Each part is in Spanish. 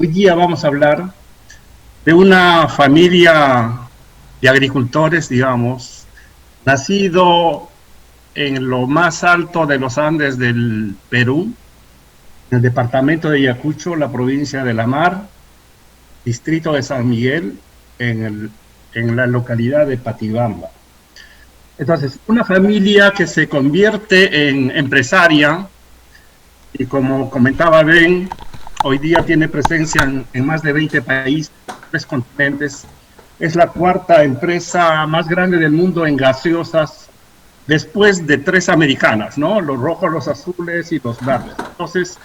Hoy día vamos a hablar de una familia de agricultores, digamos, nacido en lo más alto de los Andes del Perú, en el departamento de Ayacucho, la provincia de La Mar, distrito de San Miguel, en la localidad de Patibamba. Entonces, una familia que se convierte en empresaria y, como comentaba Ben, hoy día tiene presencia en más de 20 países, 3 continentes. Es la cuarta empresa más grande del mundo en gaseosas, después de 3 americanas, ¿no? Los rojos, los azules y los verdes. Entonces,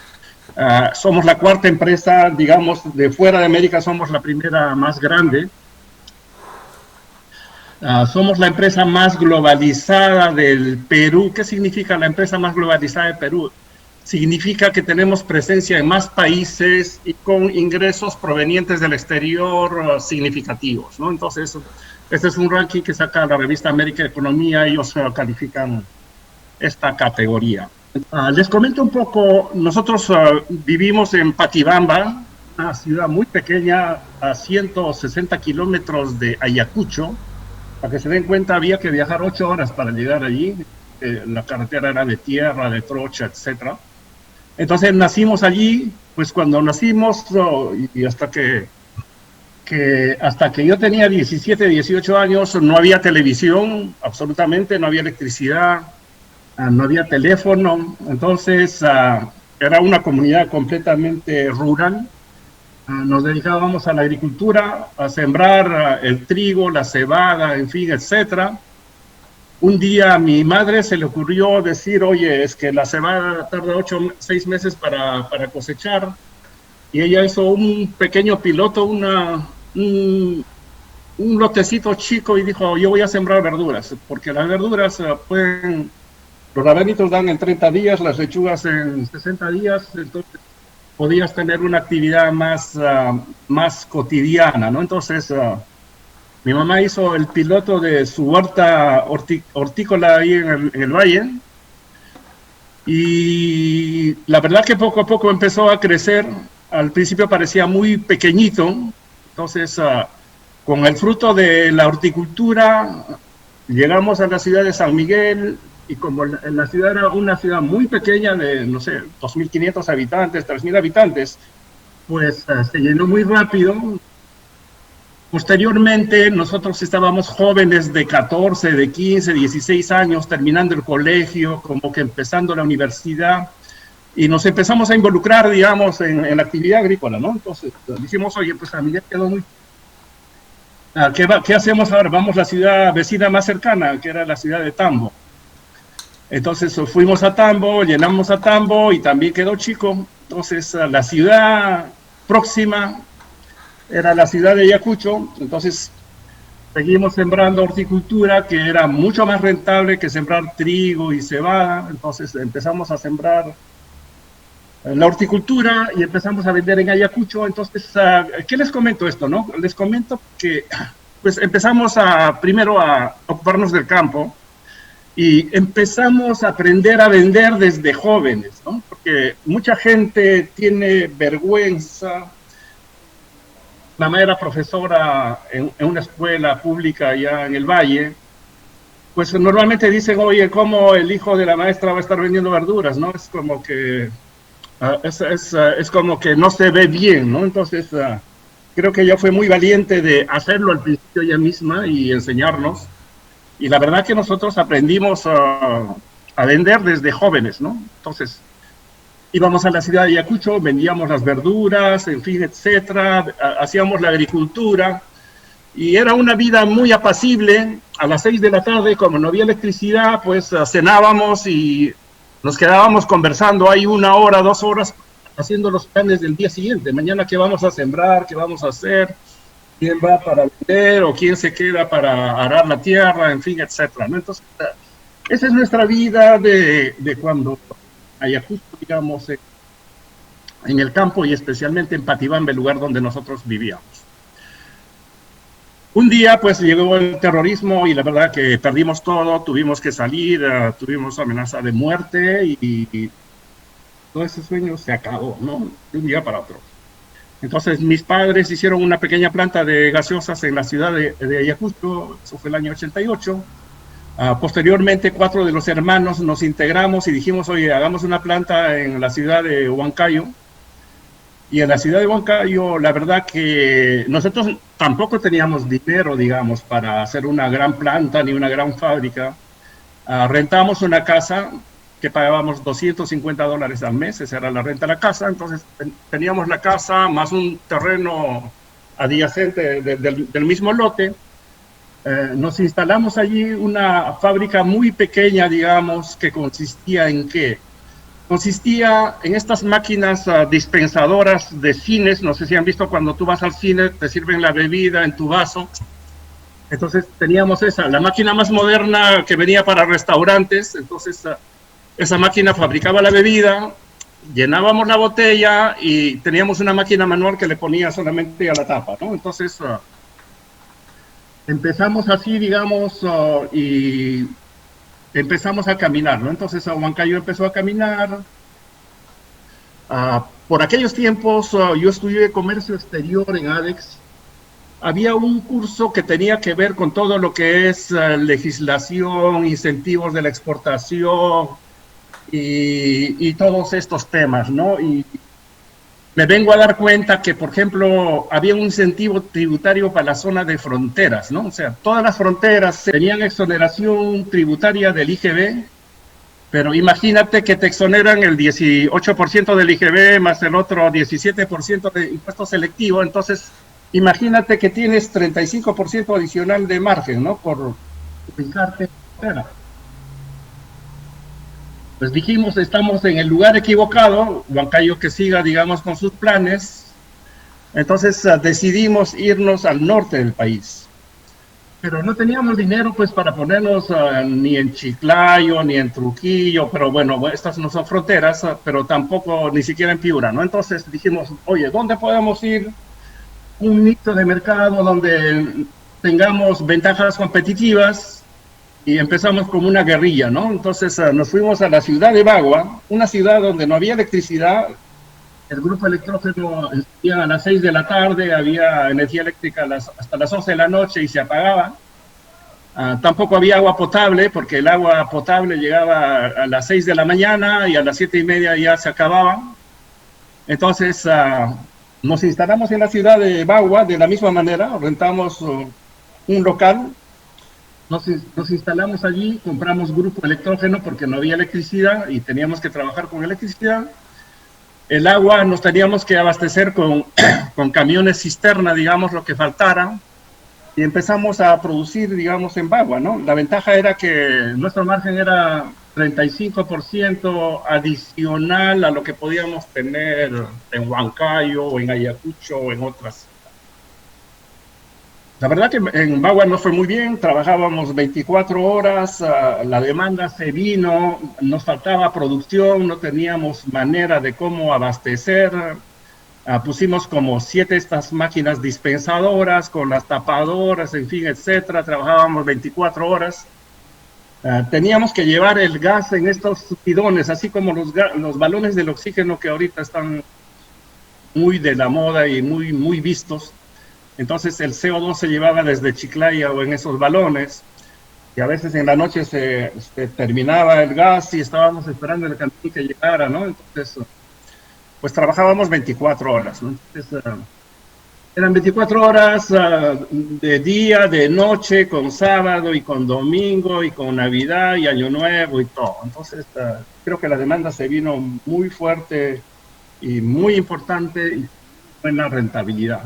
somos la cuarta empresa, digamos, de fuera de América somos la primera más grande. Somos la empresa más globalizada del Perú. ¿Qué significa la empresa más globalizada del Perú? Significa que tenemos presencia en más países y con ingresos provenientes del exterior significativos, ¿no? Entonces, este es un ranking que saca la revista América Economía, ellos califican esta categoría. Les comento un poco, nosotros vivimos en Patibamba, una ciudad muy pequeña, a 160 kilómetros de Ayacucho. Para que se den cuenta, había que viajar 8 horas para llegar allí. La carretera era de tierra, de trocha, etcétera. Entonces nacimos allí, pues cuando nacimos y hasta que yo tenía 17, 18 años, no había televisión, absolutamente, no había electricidad, no había teléfono. Entonces era una comunidad completamente rural. Nos dedicábamos a la agricultura, a sembrar el trigo, la cebada, en fin, etcétera. Un día a mi madre se le ocurrió decir, oye, es que la cebada tarda 6 meses para cosechar, y ella hizo un pequeño piloto, un lotecito chico, y dijo, yo voy a sembrar verduras, porque las verduras los rabanitos dan en 30 días, las lechugas en 60 días, entonces podías tener una actividad más cotidiana, ¿no? Entonces, mi mamá hizo el piloto de su huerta hortícola ahí en el valle, y la verdad que poco a poco empezó a crecer. Al principio parecía muy pequeñito, entonces con el fruto de la horticultura llegamos a la ciudad de San Miguel, y como la ciudad era una ciudad muy pequeña de, no sé, 2.500 habitantes, 3.000 habitantes, pues se llenó muy rápido. Posteriormente, nosotros estábamos jóvenes de 14, de 15, 16 años, terminando el colegio, como que empezando la universidad, y nos empezamos a involucrar, digamos, en la actividad agrícola, ¿no? Entonces dijimos, oye, pues a mí ya quedó muy... ¿Qué hacemos ahora? Vamos a la ciudad vecina más cercana, que era la ciudad de Tambo. Entonces fuimos a Tambo, llenamos a Tambo, y también quedó chico. Entonces la ciudad próxima era la ciudad de Ayacucho. Entonces seguimos sembrando horticultura, que era mucho más rentable que sembrar trigo y cebada. Entonces empezamos a sembrar la horticultura y empezamos a vender en Ayacucho. Entonces, ¿qué les comento esto, no? Les comento que pues empezamos primero a ocuparnos del campo, y empezamos a aprender a vender desde jóvenes, ¿no? Porque mucha gente tiene vergüenza. Mamá era profesora en una escuela pública allá en el Valle. Pues normalmente dicen, oye, ¿cómo el hijo de la maestra va a estar vendiendo verduras, no? Es como que es como que no se ve bien, ¿no? Entonces creo que ella fue muy valiente de hacerlo al principio ella misma y enseñarnos. Y la verdad que nosotros aprendimos a vender desde jóvenes, ¿no? Entonces íbamos a la ciudad de Ayacucho, vendíamos las verduras, en fin, etcétera, hacíamos la agricultura, y era una vida muy apacible. A las 6 de la tarde, como no había electricidad, pues cenábamos y nos quedábamos conversando ahí 1 hora, 2 horas, haciendo los planes del día siguiente. Mañana, ¿qué vamos a sembrar? ¿Qué vamos a hacer? ¿Quién va para vender o quién se queda para arar la tierra? En fin, etcétera, ¿no? Entonces, esa es nuestra vida de cuando Ayacucho, digamos, en el campo, y especialmente en Patibamba, el lugar donde nosotros vivíamos. Un día, pues, llegó el terrorismo, y la verdad que perdimos todo, tuvimos que salir, tuvimos amenaza de muerte, y todo ese sueño se acabó, ¿no? De un día para otro. Entonces mis padres hicieron una pequeña planta de gaseosas en la ciudad de Ayacucho, eso fue el año 88. Posteriormente, 4 de los hermanos nos integramos y dijimos, oye, hagamos una planta en la ciudad de Huancayo. Y en la ciudad de Huancayo, la verdad que nosotros tampoco teníamos dinero, digamos, para hacer una gran planta ni una gran fábrica. Rentamos una casa que pagábamos $250 al mes, esa era la renta de la casa. Entonces teníamos la casa más un terreno adyacente del mismo lote. Nos instalamos allí una fábrica muy pequeña, digamos, que consistía en qué. Consistía en estas máquinas dispensadoras de cines. No sé si han visto cuando tú vas al cine, te sirven la bebida en tu vaso. Entonces teníamos esa, la máquina más moderna que venía para restaurantes. Entonces esa máquina fabricaba la bebida, llenábamos la botella y teníamos una máquina manual que le ponía solamente a la tapa, ¿no? Entonces empezamos así, digamos, y empezamos a caminar, ¿no? Entonces Huancayo empezó a caminar. Por aquellos tiempos yo estudié comercio exterior en ADEX. Había un curso que tenía que ver con todo lo que es legislación, incentivos de la exportación y todos estos temas, ¿no? Y me vengo a dar cuenta que, por ejemplo, había un incentivo tributario para la zona de fronteras, ¿no? O sea, todas las fronteras tenían exoneración tributaria del IGB, pero imagínate que te exoneran el 18% del IGB más el otro 17% de impuesto selectivo. Entonces imagínate que tienes 35% adicional de margen, ¿no? Por ubicarte en frontera. Pues dijimos, estamos en el lugar equivocado, Huancayo que siga, digamos, con sus planes. Entonces decidimos irnos al norte del país. Pero no teníamos dinero pues para ponernos ni en Chiclayo, ni en Trujillo, pero bueno, estas no son fronteras, pero tampoco ni siquiera en Piura, ¿no? Entonces dijimos, oye, ¿dónde podemos ir? Un nicho de mercado donde tengamos ventajas competitivas. Y empezamos como una guerrilla, ¿no? Entonces nos fuimos a la ciudad de Bagua, una ciudad donde no había electricidad. El grupo electrógeno encendía a las 6 de la tarde, había energía eléctrica hasta las 11 de la noche y se apagaba. Tampoco había agua potable, porque el agua potable llegaba a las 6 de la mañana y a las 7:30 ya se acababa. Entonces nos instalamos en la ciudad de Bagua de la misma manera, rentamos un local. Nos instalamos allí, compramos grupo electrógeno porque no había electricidad y teníamos que trabajar con electricidad. El agua nos teníamos que abastecer con camiones cisterna, digamos, lo que faltara. Y empezamos a producir, digamos, en Bagua, ¿no? La ventaja era que nuestro margen era 35% adicional a lo que podíamos tener en Huancayo o en Ayacucho o en otras. La verdad que en Bagua no fue muy bien, trabajábamos 24 horas, la demanda se vino, nos faltaba producción, no teníamos manera de cómo abastecer. Pusimos como 7 estas máquinas dispensadoras con las tapadoras, en fin, etcétera. Trabajábamos 24 horas. Teníamos que llevar el gas en estos bidones, así como los balones del oxígeno que ahorita están muy de la moda y muy vistos. Entonces el CO2 se llevaba desde Chiclayo o en esos balones, y a veces en la noche se terminaba el gas y estábamos esperando el camión que llegara, ¿no? Entonces, pues trabajábamos 24 horas, ¿no? Entonces, eran 24 horas de día, de noche, con sábado y con domingo y con Navidad y Año Nuevo y todo. Entonces, creo que la demanda se vino muy fuerte y muy importante y buena rentabilidad.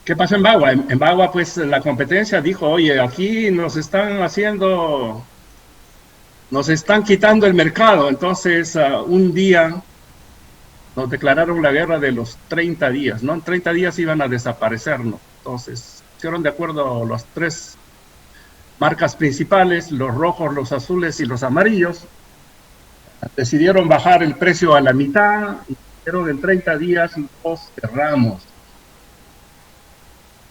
¿Qué pasó en Bagua? En Bagua, pues la competencia dijo, oye, aquí nos están quitando el mercado. Entonces, un día nos declararon la guerra de los 30 días, ¿no? En 30 días iban a desaparecernos. Entonces, hicieron de acuerdo las 3 marcas principales, los rojos, los azules y los amarillos. Decidieron bajar el precio a la mitad y dijeron en 30 días los cerramos.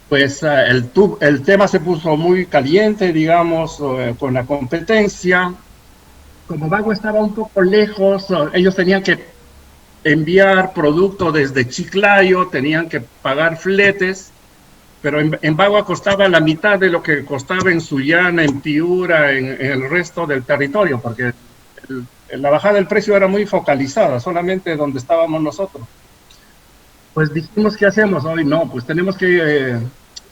Pues el tema se puso muy caliente, digamos, con la competencia. Como Bagua estaba un poco lejos, ellos tenían que enviar producto desde Chiclayo, tenían que pagar fletes, pero en Bagua costaba la mitad de lo que costaba en Sullana, en Piura, en el resto del territorio, porque la bajada del precio era muy focalizada, solamente donde estábamos nosotros. Pues dijimos, ¿qué hacemos hoy? No, pues tenemos que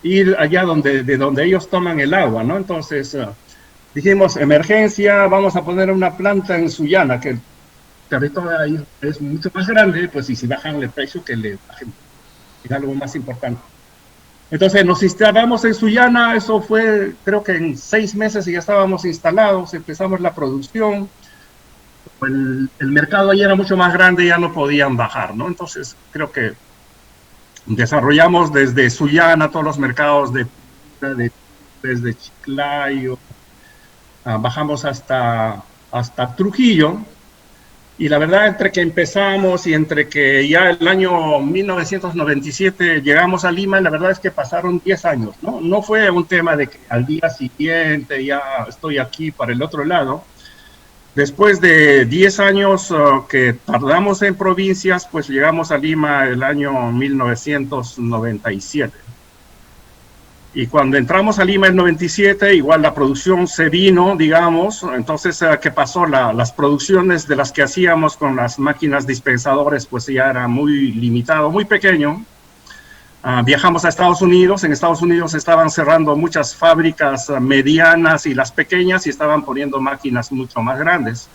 ir allá de donde ellos toman el agua, ¿no? Entonces dijimos, emergencia, vamos a poner una planta en Sullana, que el territorio ahí es mucho más grande, pues y si bajan el precio, que le bajen, es algo más importante. Entonces nos instalamos en Sullana, eso fue, creo que en 6 meses ya estábamos instalados, empezamos la producción, el mercado ahí era mucho más grande, ya no podían bajar, ¿no? Entonces creo que desarrollamos desde Sullana todos los mercados desde Chiclayo, bajamos hasta Trujillo, y la verdad, entre que empezamos y entre que ya el año 1997 llegamos a Lima, la verdad es que pasaron 10 años, ¿no? No fue un tema de que al día siguiente ya estoy aquí para el otro lado. Después de 10 años que tardamos en provincias, pues llegamos a Lima el año 1997. Y cuando entramos a Lima en 97, igual la producción se vino, digamos. Entonces, ¿qué pasó? Las producciones de las que hacíamos con las máquinas dispensadores, pues ya era muy limitado, muy pequeño. Viajamos a Estados Unidos. En Estados Unidos estaban cerrando muchas fábricas medianas y las pequeñas y estaban poniendo máquinas mucho más grandes.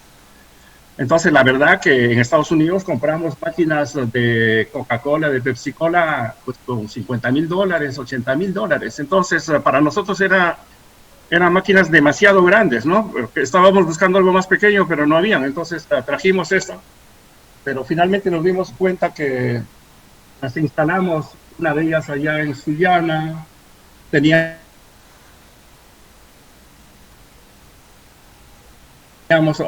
Entonces, la verdad que en Estados Unidos compramos máquinas de Coca-Cola, de Pepsi-Cola, pues con $50,000, $80,000. Entonces, para nosotros eran máquinas demasiado grandes, ¿no? Estábamos buscando algo más pequeño, pero no habían. Entonces, trajimos esta. Pero finalmente nos dimos cuenta que las instalamos, una de ellas allá en Sullana, tenía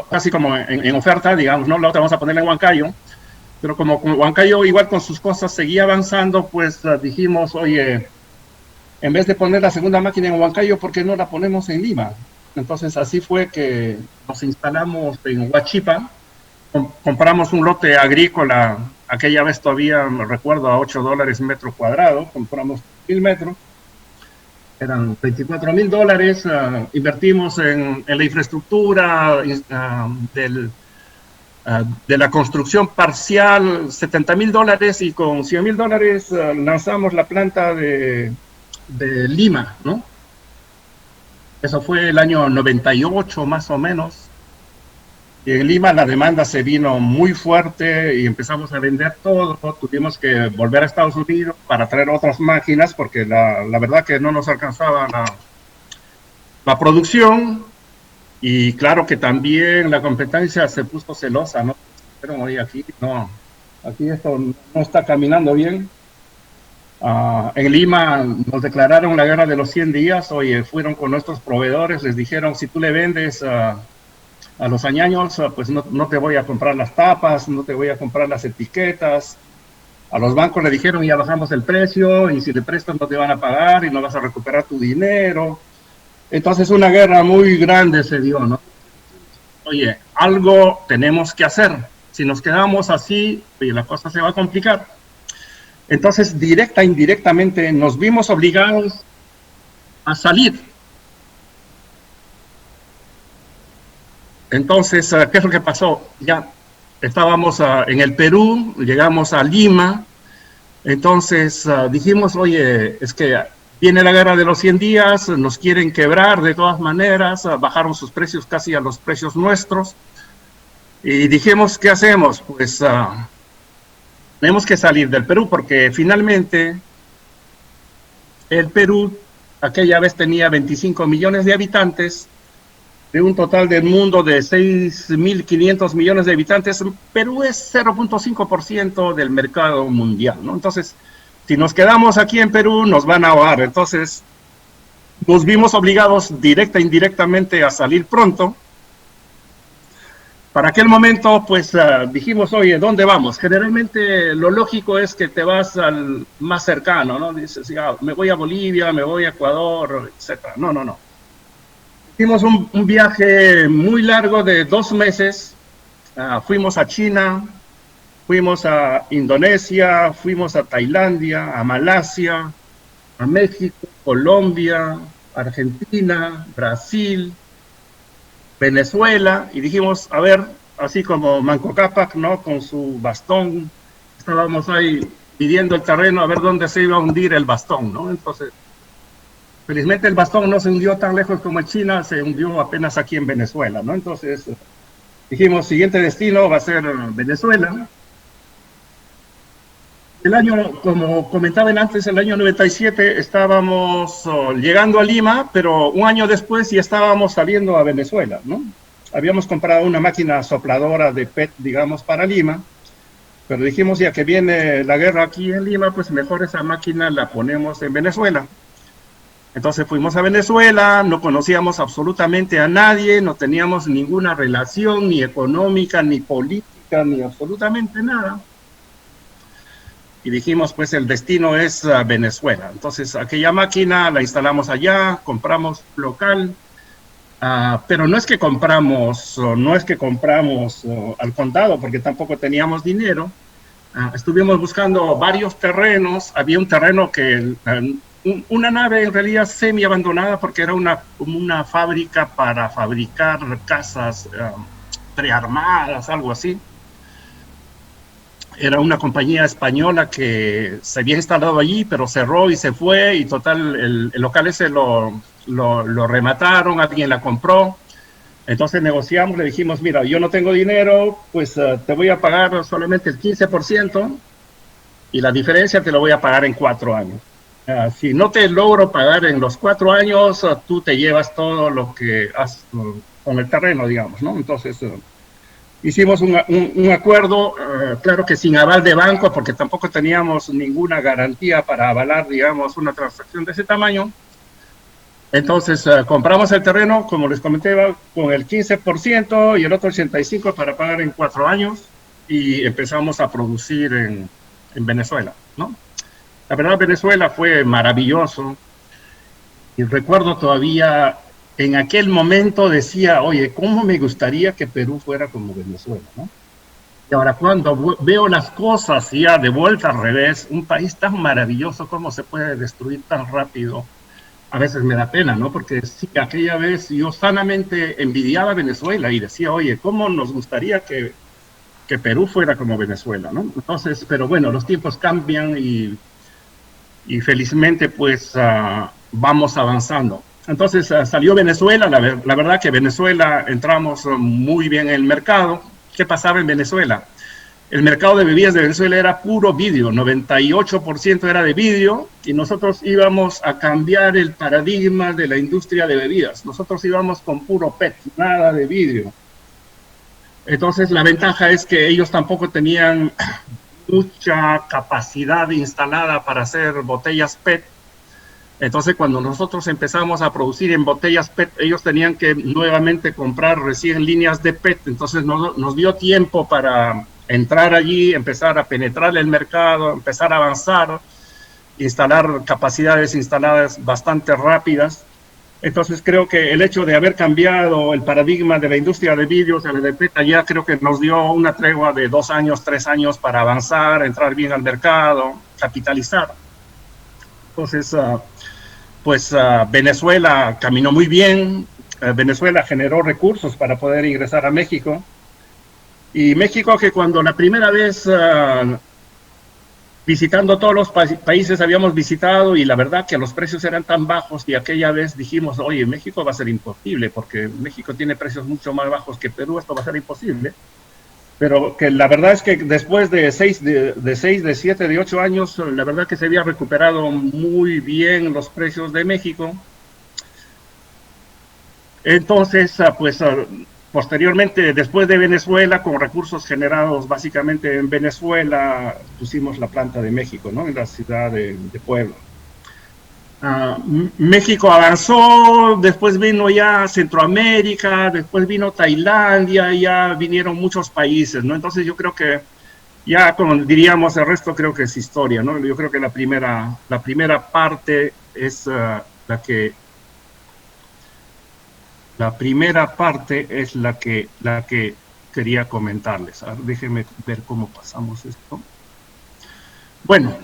casi como en oferta, digamos, ¿no? La otra vamos a ponerla en Huancayo, pero como Huancayo igual con sus cosas seguía avanzando, pues dijimos, oye, en vez de poner la segunda máquina en Huancayo, ¿por qué no la ponemos en Lima? Entonces así fue que nos instalamos en Huachipa, compramos un lote agrícola, aquella vez todavía me recuerdo a $8 metro cuadrado, compramos 1,000 metros, eran $24,000, invertimos en la infraestructura de la construcción parcial, $70,000, y con $100,000 lanzamos la planta de Lima, ¿no? Eso fue el año 98 más o menos. Y en Lima la demanda se vino muy fuerte y empezamos a vender todo. Tuvimos que volver a Estados Unidos para traer otras máquinas porque la verdad que no nos alcanzaba la producción. Y claro que también la competencia se puso celosa, ¿no? Pero oye, aquí esto no está caminando bien. En Lima nos declararon la guerra de los 100 días. Oye, fueron con nuestros proveedores, les dijeron, si tú le vendes a los añaños, pues no te voy a comprar las tapas, no te voy a comprar las etiquetas. A los bancos le dijeron, ya bajamos el precio, y si le prestas no te van a pagar y no vas a recuperar tu dinero. Entonces una guerra muy grande se dio, ¿no? Oye, algo tenemos que hacer. Si nos quedamos así, oye, la cosa se va a complicar. Entonces, directa e indirectamente, nos vimos obligados a salir. Entonces, ¿qué es lo que pasó? Ya estábamos en el Perú, llegamos a Lima, entonces dijimos, oye, es que viene la guerra de los 100 días, nos quieren quebrar de todas maneras, bajaron sus precios casi a los precios nuestros, y dijimos, ¿qué hacemos? Pues tenemos que salir del Perú, porque finalmente el Perú aquella vez tenía 25 millones de habitantes, de un total del mundo de 6.500 millones de habitantes. Perú es 0.5% del mercado mundial, ¿no? Entonces, si nos quedamos aquí en Perú, nos van a ahogar. Entonces, nos vimos obligados directa e indirectamente a salir pronto. Para aquel momento, pues dijimos, oye, ¿dónde vamos? Generalmente lo lógico es que te vas al más cercano, ¿no? Dices, ya, me voy a Bolivia, me voy a Ecuador, etc. No. Hicimos un viaje muy largo de 2 meses. Fuimos a China, Fuimos a Indonesia, fuimos a Tailandia, a Malasia, a México, Colombia, Argentina, Brasil, Venezuela, y dijimos, a ver, así como Manco Cápac, ¿no? Con su bastón, estábamos ahí pidiendo el terreno a ver dónde se iba a hundir el bastón, ¿no? Entonces, felizmente el bastón no se hundió tan lejos como en China, se hundió apenas aquí en Venezuela, ¿no? Entonces, dijimos, siguiente destino va a ser Venezuela. El año, como comentaban antes, el año 97 estábamos llegando a Lima, pero un año después ya estábamos saliendo a Venezuela, ¿no? Habíamos comprado una máquina sopladora de PET, digamos, para Lima, pero dijimos, ya que viene la guerra aquí en Lima, pues mejor esa máquina la ponemos en Venezuela. Entonces fuimos a Venezuela, no conocíamos absolutamente a nadie, no teníamos ninguna relación, ni económica, ni política, ni absolutamente nada. Y dijimos, pues el destino es Venezuela. Entonces aquella máquina la instalamos allá, compramos local, pero no es que compramos al contado, porque tampoco teníamos dinero. Estuvimos buscando varios terrenos, había un terreno que, una nave en realidad semi abandonada, porque era una fábrica para fabricar casas prearmadas, algo así. Era una compañía española que se había instalado allí, pero cerró y se fue, y total, el local ese lo remataron, alguien la compró. Entonces negociamos, le dijimos, mira, yo no tengo dinero, pues te voy a pagar solamente el 15%, y la diferencia te lo voy a pagar en 4 años. Si no te logro pagar en los 4 años, tú te llevas todo lo que has con el terreno, digamos, ¿no? Entonces hicimos un acuerdo, claro que sin aval de banco, porque tampoco teníamos ninguna garantía para avalar, digamos, una transacción de ese tamaño. Entonces compramos el terreno, como les comenté, con el 15% y el otro 85% para pagar en 4 años, y empezamos a producir en Venezuela, ¿no? La verdad, Venezuela fue maravilloso, y recuerdo todavía, en aquel momento decía, oye, ¿cómo me gustaría que Perú fuera como Venezuela, ¿no? Y ahora cuando veo las cosas ya de vuelta al revés, un país tan maravilloso, ¿cómo se puede destruir tan rápido? A veces me da pena, ¿no? Porque sí, aquella vez yo sanamente envidiaba a Venezuela y decía, oye, ¿cómo nos gustaría que Perú fuera como Venezuela, ¿no? Entonces, pero bueno, los tiempos cambian y felizmente pues vamos avanzando. Entonces salió Venezuela, la verdad que Venezuela entramos muy bien en el mercado. ¿Qué pasaba en Venezuela? El mercado de bebidas de Venezuela era puro vidrio, 98% era de vidrio, y nosotros íbamos a cambiar el paradigma de la industria de bebidas. Nosotros íbamos con puro PET, nada de vidrio. Entonces la ventaja es que ellos tampoco tenían mucha capacidad instalada para hacer botellas PET. Entonces cuando nosotros empezamos a producir en botellas PET, ellos tenían que nuevamente comprar recién líneas de PET. Entonces nos dio tiempo para entrar allí, empezar a penetrar el mercado, empezar a avanzar, instalar capacidades instaladas bastante rápidas. Entonces creo que el hecho de haber cambiado el paradigma de la industria de vidrios a la de PET ya creo que nos dio una tregua de 2 años, 3 años para avanzar, entrar bien al mercado, capitalizar. Entonces, Venezuela caminó muy bien, Venezuela generó recursos para poder ingresar a México, y México, que cuando la primera vez visitando todos los países habíamos visitado, y la verdad que los precios eran tan bajos, y aquella vez dijimos, oye, México va a ser imposible, porque México tiene precios mucho más bajos que Perú, esto va a ser imposible. Pero que la verdad es que después de 6, de 7, de 8 años, la verdad que se había recuperado muy bien los precios de México. Entonces, posteriormente, después de Venezuela, con recursos generados básicamente en Venezuela, pusimos la planta de México, ¿no? En la ciudad de Puebla. México avanzó, después vino ya Centroamérica, después vino Tailandia, ya vinieron muchos países, ¿no? Entonces yo creo que ya, como diríamos, el resto creo que es historia, ¿no? Yo creo que la primera parte es la que quería comentarles. A ver, déjenme ver cómo pasamos esto. Bueno,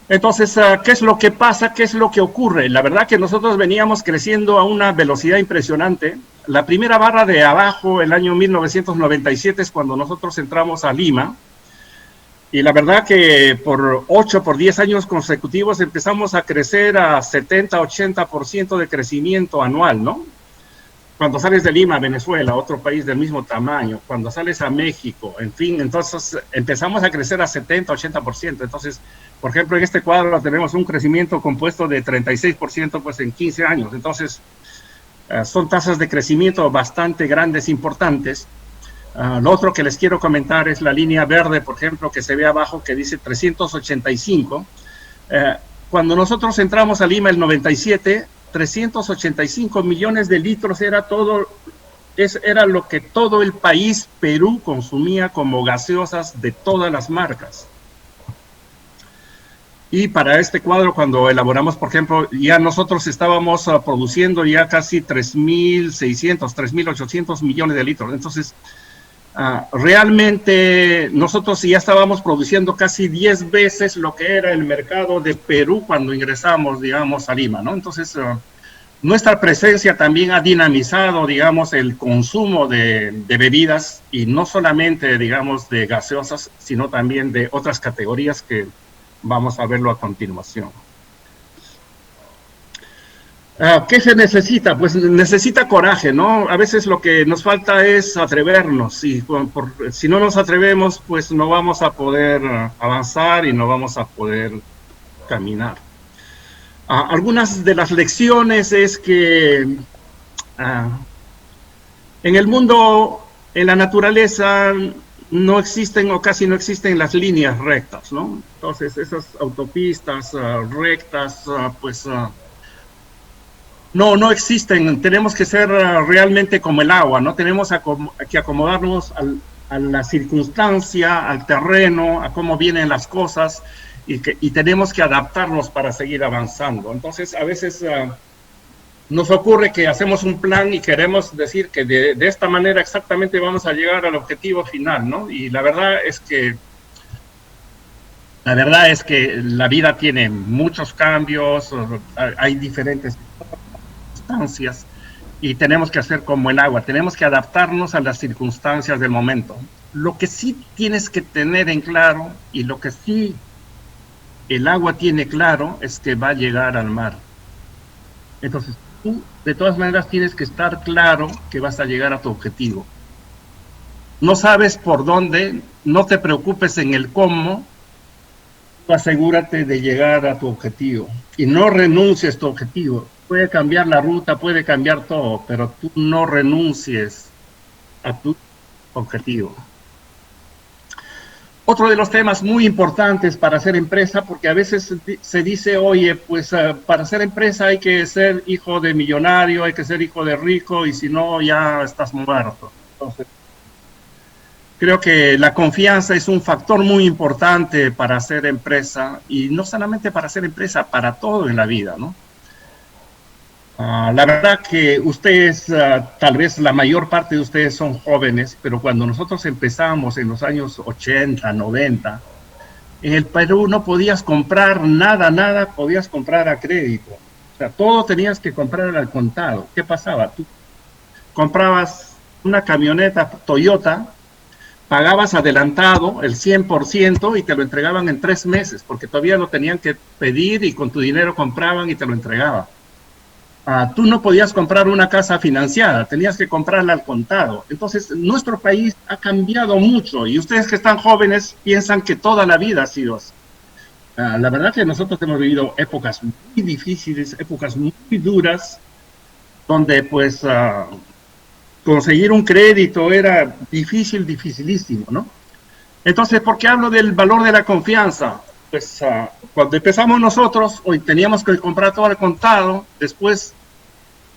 entonces, ¿qué es lo que pasa? ¿Qué es lo que ocurre? La verdad que nosotros veníamos creciendo a una velocidad impresionante. La primera barra de abajo, el año 1997, es cuando nosotros entramos a Lima. Y la verdad que por 10 años consecutivos empezamos a crecer a 70-80% de crecimiento anual, ¿no? Cuando sales de Lima, Venezuela, otro país del mismo tamaño, cuando sales a México, en fin, entonces empezamos a crecer a 70-80%. Entonces, por ejemplo, en este cuadro tenemos un crecimiento compuesto de 36% pues en 15 años. Entonces, son tasas de crecimiento bastante grandes, importantes. Lo otro que les quiero comentar es la línea verde, por ejemplo, que se ve abajo, que dice 385. Cuando nosotros entramos a Lima el 97, 385 millones de litros era lo que todo el país, Perú, consumía como gaseosas de todas las marcas. Y para este cuadro, cuando elaboramos, por ejemplo, ya nosotros estábamos produciendo ya casi 3.600, 3.800 millones de litros. Entonces, realmente nosotros ya estábamos produciendo casi 10 veces lo que era el mercado de Perú cuando ingresamos, digamos, a Lima, ¿no? Entonces, nuestra presencia también ha dinamizado, digamos, el consumo de bebidas, y no solamente, digamos, de gaseosas, sino también de otras categorías que vamos a verlo a continuación. ¿Qué se necesita? Pues necesita coraje, ¿no? A veces lo que nos falta es atrevernos, y si no nos atrevemos, pues no vamos a poder avanzar y no vamos a poder caminar. Algunas de las lecciones es que en el mundo, en la naturaleza, no existen o casi no existen las líneas rectas, ¿no? Entonces esas autopistas rectas, pues no existen. Tenemos que ser realmente como el agua, ¿no? Tenemos que acomodarnos a la circunstancia, al terreno, a cómo vienen las cosas, y tenemos que adaptarnos para seguir avanzando. Entonces, a veces nos ocurre que hacemos un plan y queremos decir que de esta manera exactamente vamos a llegar al objetivo final, ¿no? Y la verdad es que la vida tiene muchos cambios, hay diferentes circunstancias, y tenemos que hacer como el agua, tenemos que adaptarnos a las circunstancias del momento. Lo que sí tienes que tener en claro, y lo que sí el agua tiene claro, es que va a llegar al mar. Entonces, tú de todas maneras tienes que estar claro que vas a llegar a tu objetivo. No sabes por dónde, no te preocupes en el cómo, asegúrate de llegar a tu objetivo y no renuncies a tu objetivo. Puede cambiar la ruta, puede cambiar todo, pero tú no renuncies a tu objetivo. Otro de los temas muy importantes para hacer empresa, porque a veces se dice, oye, pues para hacer empresa hay que ser hijo de millonario, hay que ser hijo de rico, y si no, ya estás muerto. Entonces, creo que la confianza es un factor muy importante para hacer empresa, y no solamente para hacer empresa, para todo en la vida, ¿no? La verdad que ustedes, tal vez la mayor parte de ustedes son jóvenes, pero cuando nosotros empezamos en los años 80, 90, en el Perú no podías comprar nada podías comprar a crédito. O sea, todo tenías que comprar al contado. ¿Qué pasaba? Tú comprabas una camioneta Toyota, pagabas adelantado el 100% y te lo entregaban en 3 meses, porque todavía lo tenían que pedir y con tu dinero compraban y te lo entregaban. Tú no podías comprar una casa financiada, tenías que comprarla al contado. Entonces, nuestro país ha cambiado mucho, y ustedes que están jóvenes piensan que toda la vida ha sido así. La verdad que nosotros hemos vivido épocas muy difíciles, épocas muy duras, donde pues conseguir un crédito era dificilísimo, ¿no? Entonces, ¿por qué hablo del valor de la confianza? Pues cuando empezamos nosotros, hoy teníamos que comprar todo al contado, después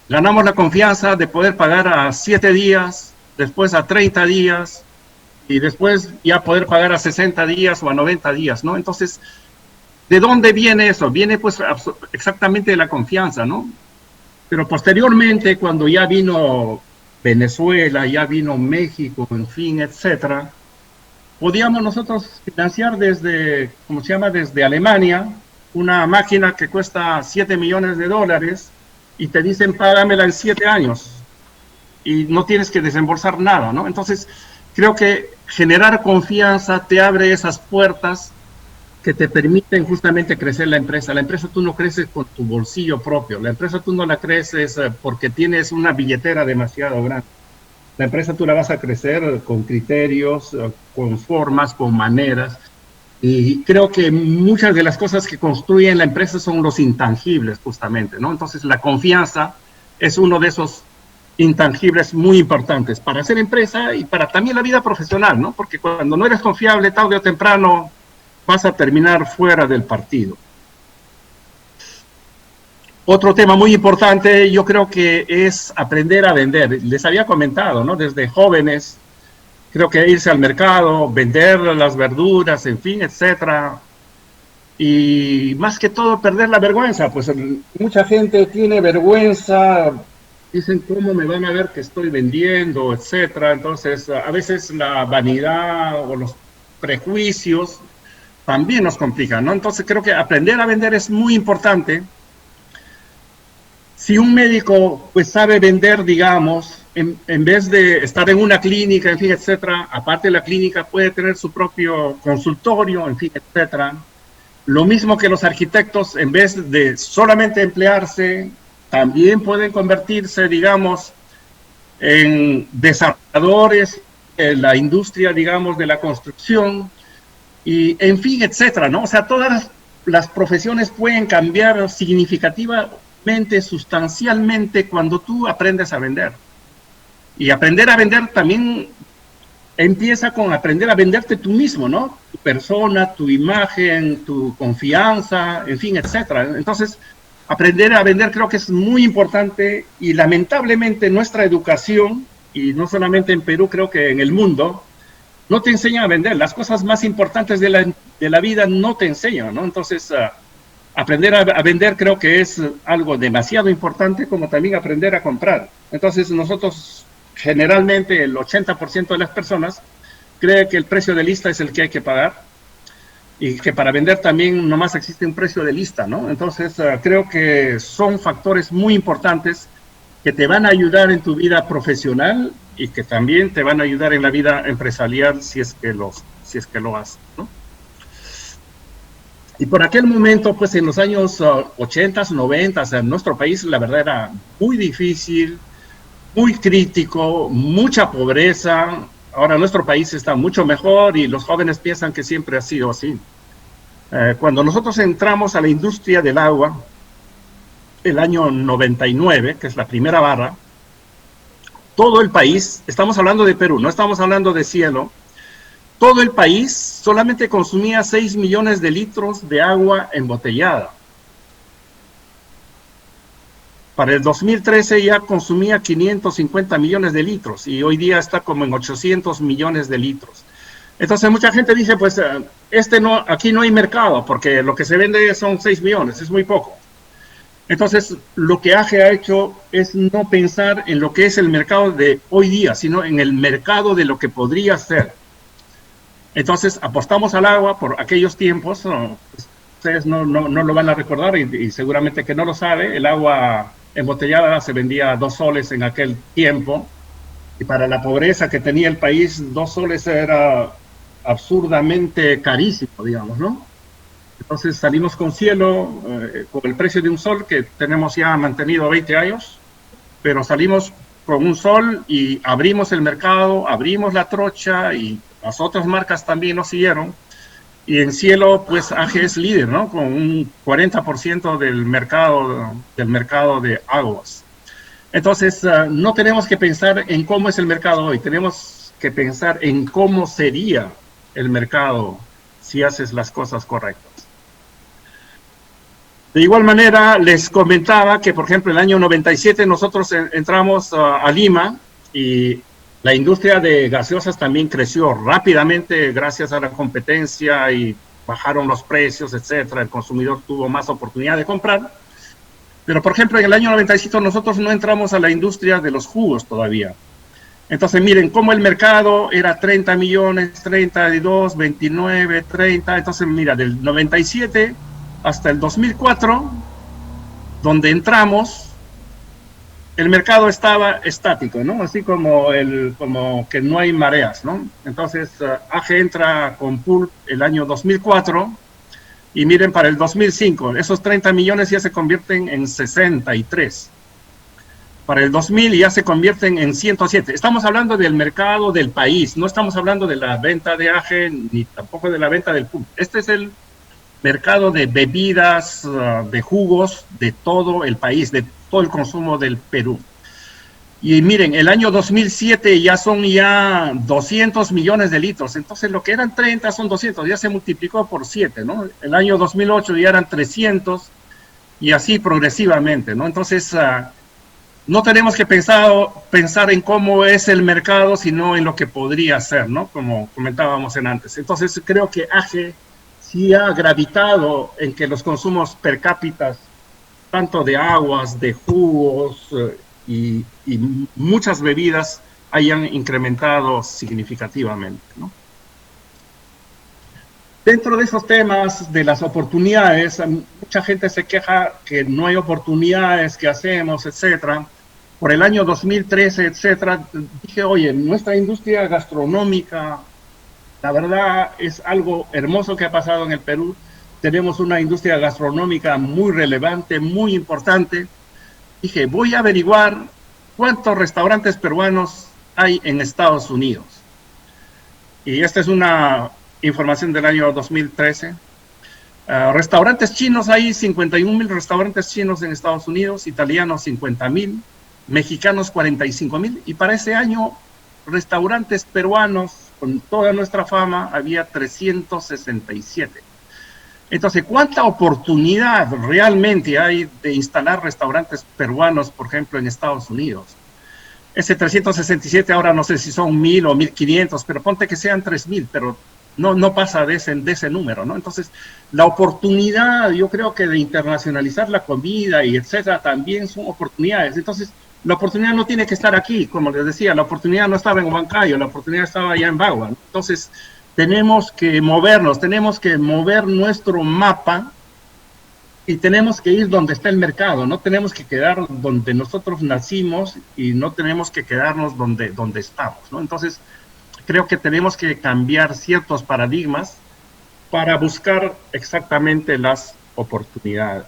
ganamos la confianza de poder pagar a 7 días, después a 30 días, y después ya poder pagar a 60 días o a 90 días, ¿no? Entonces, ¿de dónde viene eso? Viene pues exactamente de la confianza, ¿no? Pero posteriormente, cuando ya vino Venezuela, ya vino México, en fin, etcétera, podíamos nosotros financiar desde, ¿cómo se llama?, desde Alemania, una máquina que cuesta $7 millones y te dicen págamela en 7 años y no tienes que desembolsar nada, ¿no? Entonces, creo que generar confianza te abre esas puertas que te permiten justamente crecer la empresa. La empresa tú no creces con tu bolsillo propio, la empresa tú no la creces porque tienes una billetera demasiado grande. La empresa tú la vas a crecer con criterios, con formas, con maneras. Y creo que muchas de las cosas que construyen la empresa son los intangibles, justamente, ¿no? Entonces, la confianza es uno de esos intangibles muy importantes para hacer empresa y para también la vida profesional, ¿no? Porque cuando no eres confiable, tarde o temprano vas a terminar fuera del partido. Otro tema muy importante, yo creo que es aprender a vender. Les había comentado, ¿no? Desde jóvenes, creo que irse al mercado, vender las verduras, en fin, etcétera. Y más que todo, perder la vergüenza. Pues mucha gente tiene vergüenza, dicen cómo me van a ver que estoy vendiendo, etcétera. Entonces, a veces la vanidad o los prejuicios también nos complican, ¿no? Entonces, creo que aprender a vender es muy importante. Si un médico pues sabe vender, digamos, en vez de estar en una clínica, en fin, etcétera, aparte de la clínica puede tener su propio consultorio, en fin, etcétera. Lo mismo que los arquitectos, en vez de solamente emplearse, también pueden convertirse, digamos, en desarrolladores en la industria, digamos, de la construcción, y en fin, etcétera, ¿no? O sea, todas las profesiones pueden cambiar significativamente, sustancialmente, cuando tú aprendes a vender. Y aprender a vender también empieza con aprender a venderte tú mismo, ¿no? Tu persona, tu imagen, tu confianza, en fin, etcétera. Entonces, aprender a vender creo que es muy importante y lamentablemente nuestra educación, y no solamente en Perú, creo que en el mundo, no te enseñan a vender. Las cosas más importantes de la vida no te enseñan, ¿no? Entonces, aprender a vender creo que es algo demasiado importante, como también aprender a comprar. Entonces, nosotros, generalmente, el 80% de las personas cree que el precio de lista es el que hay que pagar y que para vender también nomás existe un precio de lista, ¿no? Entonces, creo que son factores muy importantes que te van a ayudar en tu vida profesional y que también te van a ayudar en la vida empresarial si es que lo haces, ¿no? Y por aquel momento, pues en los años 80, 90, en nuestro país la verdad era muy difícil, muy crítico, mucha pobreza. Ahora nuestro país está mucho mejor y los jóvenes piensan que siempre ha sido así. Cuando nosotros entramos a la industria del agua, el año 99, que es la primera barra, todo el país, estamos hablando de Perú, no estamos hablando de cielo, todo el país solamente consumía 6 millones de litros de agua embotellada. Para el 2013 ya consumía 550 millones de litros y hoy día está como en 800 millones de litros. Entonces mucha gente dice, pues aquí no hay mercado porque lo que se vende son 6 millones, es muy poco. Entonces, lo que AGE ha hecho es no pensar en lo que es el mercado de hoy día, sino en el mercado de lo que podría ser. Entonces, apostamos al agua por aquellos tiempos, ustedes no lo van a recordar y seguramente que no lo sabe, el agua embotellada se vendía a 2 soles en aquel tiempo, y para la pobreza que tenía el país, 2 soles era absurdamente carísimo, digamos, ¿no? Entonces salimos con cielo, con el precio de un sol que tenemos ya mantenido 20 años, pero salimos con un sol y abrimos el mercado, abrimos la trocha y las otras marcas también nos siguieron. Y en cielo, pues AGE es líder, ¿no? Con un 40% del mercado de aguas. Entonces, no tenemos que pensar en cómo es el mercado hoy, tenemos que pensar en cómo sería el mercado si haces las cosas correctas. De igual manera, les comentaba que, por ejemplo, en el año 97 nosotros entramos a Lima y la industria de gaseosas también creció rápidamente gracias a la competencia y bajaron los precios, etcétera. El consumidor tuvo más oportunidad de comprar. Pero, por ejemplo, en el año 97 nosotros no entramos a la industria de los jugos todavía. Entonces, miren cómo el mercado era 30 millones, 32, 29, 30. Entonces, mira, del 97 hasta el 2004, donde entramos, el mercado estaba estático, ¿no? Así como que no hay mareas, ¿no? Entonces, AGE entra con Pulp el año 2004 y miren para el 2005, esos 30 millones ya se convierten en 63. Para el 2000 ya se convierten en 107. Estamos hablando del mercado del país, no estamos hablando de la venta de AGE ni tampoco de la venta del Pulp. Este es el mercado de bebidas, de jugos de todo el país, de todo el consumo del Perú. Y miren, el año 2007 ya son 200 millones de litros, entonces lo que eran 30 son 200, ya se multiplicó por 7, ¿no? El año 2008 ya eran 300 y así progresivamente, ¿no? Entonces, no tenemos que pensar en cómo es el mercado, sino en lo que podría ser, ¿no? Como comentábamos antes. Entonces, creo que AGE sí ha gravitado en que los consumos per cápita, tanto de aguas, de jugos y muchas bebidas, hayan incrementado significativamente, ¿no? Dentro de esos temas de las oportunidades, mucha gente se queja que no hay oportunidades, que hacemos, etcétera. Por el año 2013, etcétera, dije, oye, nuestra industria gastronómica, la verdad es algo hermoso que ha pasado en el Perú. Tenemos una industria gastronómica muy relevante, muy importante. Dije, voy a averiguar cuántos restaurantes peruanos hay en Estados Unidos. Y esta es una información del año 2013. Restaurantes chinos, hay 51,000 restaurantes chinos en Estados Unidos, italianos 50,000, mexicanos 45,000, y para ese año restaurantes peruanos con toda nuestra fama había 367. Entonces, ¿cuánta oportunidad realmente hay de instalar restaurantes peruanos, por ejemplo, en Estados Unidos? Ese 367 ahora no sé si son 1,000 o 1,500, pero ponte que sean 3,000, pero no pasa de ese número, ¿no? Entonces, la oportunidad, yo creo que de internacionalizar la comida y etcétera, también son oportunidades. Entonces, la oportunidad no tiene que estar aquí, como les decía, la oportunidad no estaba en Huancayo, la oportunidad estaba allá en Bagua, ¿no? Entonces, tenemos que movernos, tenemos que mover nuestro mapa y tenemos que ir donde está el mercado, no tenemos que quedar donde nosotros nacimos y no tenemos que quedarnos donde estamos, ¿no? Entonces, creo que tenemos que cambiar ciertos paradigmas para buscar exactamente las oportunidades.